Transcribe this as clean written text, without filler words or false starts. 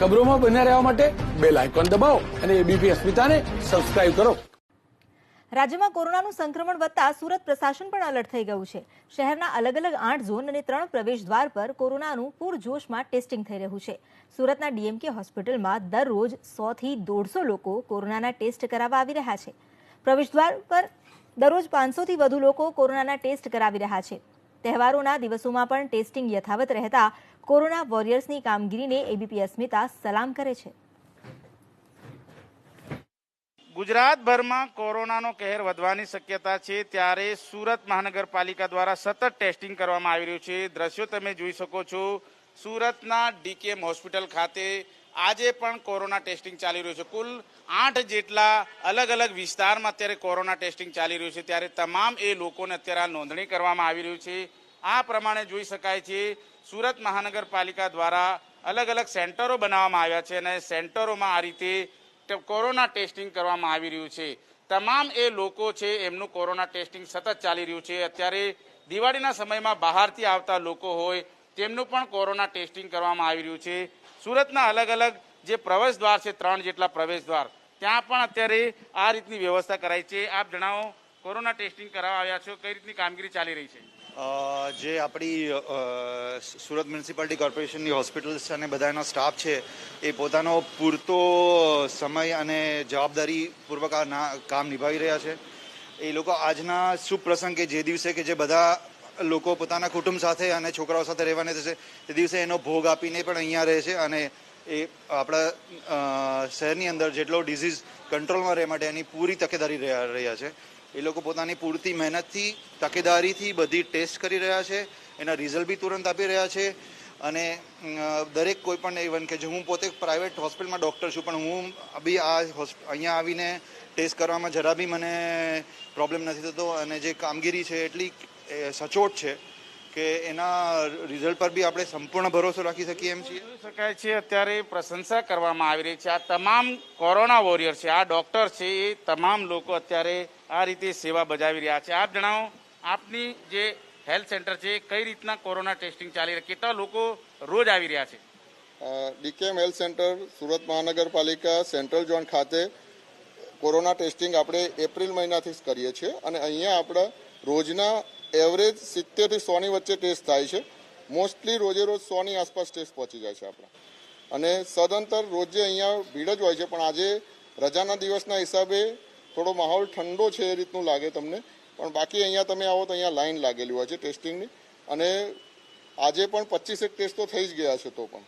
ખબરોમાં બન્યા રહેવા માટે બેલ આઇકોન દબાવો અને એબીપી અસ્મિતાને સબસ્ક્રાઇબ કરો. રાજ્યમાં કોરોનાનું સંક્રમણ વધતા સુરત પ્રશાસન પણ એલર્ટ થઈ ગયું છે. શહેરના અલગ અલગ 8 ઝોન અને 3 પ્રવેશ દ્વાર પર કોરોનાનું પૂરજોશમાં ટેસ્ટિંગ થઈ રહ્યું છે. સુરતના ડીએમકે હોસ્પિટલમાં દરરોજ 100 થી 150 લોકો કોરોનાના ટેસ્ટ કરાવવા આવી રહ્યા છે. પ્રવેશ દ્વાર પર દરરોજ 500 થી વધુ લોકો કોરોનાના ટેસ્ટ કરાવી રહ્યા છે. તહેવારોના દિવસોમાં પણ ટેસ્ટિંગ યથાવત રહેતા કોરોના વોરિયર્સની કામગીરીને એબીપી અસ્મિતા સલામ કરે છે. ગુજરાતભરમાં કોરોનાનો કહેર વધવાની શક્યતા છે, ત્યારે સુરત મહાનગરપાલિકા દ્વારા સતત ટેસ્ટિંગ કરવામાં આવી રહ્યું છે. દ્રશ્યો તમે જોઈ શકો છો. સુરતના ડીકેએમ હોસ્પિટલ ખાતે આજે પણ કોરોના ટેસ્ટિંગ ચાલી રહ્યું છે. કુલ 8 જેટલા અલગ અલગ વિસ્તારમાં અત્યારે કોરોના ટેસ્ટિંગ ચાલી રહ્યું છે, ત્યારે તમામ એ લોકોને અત્યારે આ નોંધણી કરવામાં આવી રહ્યું છે. આ પ્રમાણે જોઈ શકાય છે, સુરત મહાનગરપાલિકા દ્વારા અલગ અલગ સેન્ટરો બનાવવામાં આવ્યા છે અને સેન્ટરોમાં આ રીતે કોરોના ટેસ્ટિંગ કરવામાં આવી રહ્યું છે. તમામ એ લોકો છે એમનું કોરોના ટેસ્ટિંગ સતત ચાલી રહ્યું છે. અત્યારે દિવાળીના સમયમાં બહારથી આવતા લોકો હોય તેમનું પણ કોરોના ટેસ્ટિંગ કરવામાં આવી રહ્યું છે. સુરતના અલગ અલગ જે પ્રવેશ દ્વાર છે, 3 જેટલા પ્રવેશ દ્વાર, ત્યાં પણ અત્યારે આ રીતની વ્યવસ્થા કરાઈ છે. આપ જણાવો, કોરોના ટેસ્ટિંગ કરાવવા આવ્યા છો, કઈ રીતની કામગીરી ચાલી રહી છે? જે આપણી સુરત મ્યુનિસિપાલિટી કોર્પોરેશનની હોસ્પિટલ્સ અને બધાનો સ્ટાફ છે એ પોતાનો પૂરતો સમય અને જવાબદારીપૂર્વક આ કામ નિભાવી રહ્યા છે. એ લોકો આજના શુભ પ્રસંગ કે જે દિવસે કે જે બધા લોકો પોતાના કુટુંબ સાથે અને છોકરાઓ સાથે રહેવાને થશે તે દિવસે એનો ભોગ આપીને પણ અહીંયા રહે છે અને એ આપણા શહેરની અંદર જેટલો ડિઝીઝ કંટ્રોલમાં રહે માટે એની પૂરી તકેદારી રહ્યા છે. એ લોકો પોતાની પૂરતી મહેનતથી તકેદારીથી બધી ટેસ્ટ કરી રહ્યા છે, એના રિઝલ્ટ બી તુરંત આપી રહ્યા છે. અને દરેક કોઈ પણ ઇવન કે હું પોતે પ્રાઇવેટ હોસ્પિટલમાં ડૉક્ટર છું, પણ હું બી અહીંયા આવીને ટેસ્ટ કરવામાં જરા બી મને પ્રોબ્લેમ નથી થતો અને જે કામગીરી છે એટલી સચોટ છે કે એના રિઝલ્ટ પર બી આપણે સંપૂર્ણ ભરોસો રાખી શકીએ એમ છીએ. જોઈ શકાય છે અત્યારે પ્રશંસા કરવામાં આવી રહી છે. આ તમામ કોરોના વોરિયર છે, આ ડૉક્ટર છે, એ તમામ લોકો અત્યારે આ રીતે સેવા બજાવી રહ્યા છે. આપ જણાવો, આપની જે હેલ્થ સેન્ટર છે કઈ રીતના કોરોના ટેસ્ટિંગ ચાલી રહ્યા, કેટલા લોકો રોજ આવી રહ્યા છે? ડીકેએમ હેલ્થ સેન્ટર સુરત મહાનગરપાલિકા સેન્ટ્રલ ઝોન ખાતે કોરોના ટેસ્ટિંગ આપણે એપ્રિલ મહિનાથી જ કરીએ છીએ અને અહીંયા આપણા રોજના એવરેજ 70 થી 100 ની વચ્ચે ટેસ્ટ થાય છે. મોસ્ટલી રોજે રોજ 100 ની આસપાસ ટેસ્ટ પહોંચી જાય છે આપણા. અને સદંતર રોજે અહીંયા ભીડ જ હોય છે, પણ આજે રજાના દિવસના હિસાબે થોડો માહોલ ઠંડો છે એ રીતનું લાગે તમને, પણ બાકી અહીંયા તમે આવો તો અહીંયા લાઈન લાગેલી હોય છે ટેસ્ટિંગની અને આજે પણ 25 ટેસ્ટ તો થઈ જ ગયા છે. તો પણ